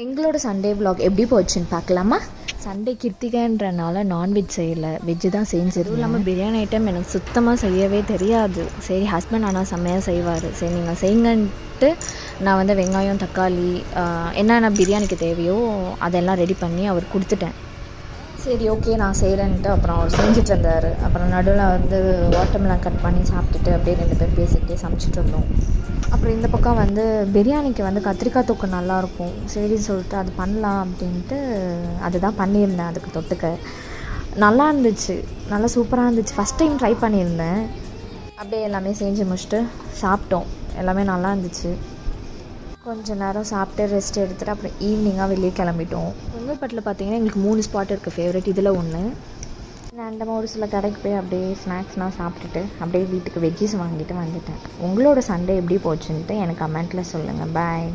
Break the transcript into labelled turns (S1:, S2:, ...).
S1: எங்களோட Sunday vlog எப்படி போச்சுன்னு பார்க்கலாமா? சண்டே கிருத்திகைன்றனால நான்வெஜ் செய்யலை, வெஜ்ஜு தான் செஞ்சது. அதுவும் இல்லாமல் பிரியாணி ஐட்டம் எனக்கு சுத்தமாக செய்யவே தெரியாது. சரி ஹஸ்பண்ட் ஆனால் செம்மையாக செய்வார். சரி நீங்கள் செய்யுங்கன்ட்டு நான் வந்து வெங்காயம் தக்காளி என்னென்ன பிரியாணிக்கு தேவையோ அதெல்லாம் ரெடி பண்ணி அவர் கொடுத்துட்டேன். சரி ஓகே நான் செய்கிறேன்ட்டு அப்புறம் அவர் செஞ்சுட்டு இருந்தார். அப்புறம் நடுவில் வந்து வாட்டர்மெலன் கட் பண்ணி சாப்பிட்டுட்டு அப்படியே 2 பேர் பேசிக்கிட்டே சமைச்சிட்டு இருந்தோம். அப்புறம் இந்த பக்கம் வந்து பிரியாணிக்கு வந்து கத்திரிக்காய் தொக்கு நல்லாயிருக்கும், சரின்னு சொல்லிட்டு அது பண்ணலாம் அப்படின்ட்டு அதுதான் பண்ணியிருந்தேன். அதுக்கு தொட்டுக்க நல்லா இருந்துச்சு, நல்லா சூப்பராக இருந்துச்சு. ஃபஸ்ட் டைம் ட்ரை பண்ணியிருந்தேன். அப்படியே எல்லாமே செஞ்சு முடிச்சுட்டு சாப்பிட்டோம். எல்லாமே நல்லா இருந்துச்சு. கொஞ்சம் நேரம் சாப்பிட்டு ரெஸ்ட் எடுத்துகிட்டு அப்புறம் ஈவினிங்காக வெளியே கிளம்பிட்டோம். செங்கல்பட்டில் பார்த்தீங்கன்னா எங்களுக்கு 3 ஸ்பாட் இருக்குது ஃபேவரட். இதில் ஒன்று. ரேண்டமாக ஒரு சில கடைக்கு போய் அப்படியே ஸ்நாக்ஸ்லாம் சாப்பிட்டுட்டு அப்படியே வீட்டுக்கு வெஜ்ஜீஸ் வாங்கிட்டு வந்துட்டேன். உங்களோட சண்டே எப்படி போச்சுன்ட்டு எனக்கு கமெண்ட்டில் சொல்லுங்கள். பாய்.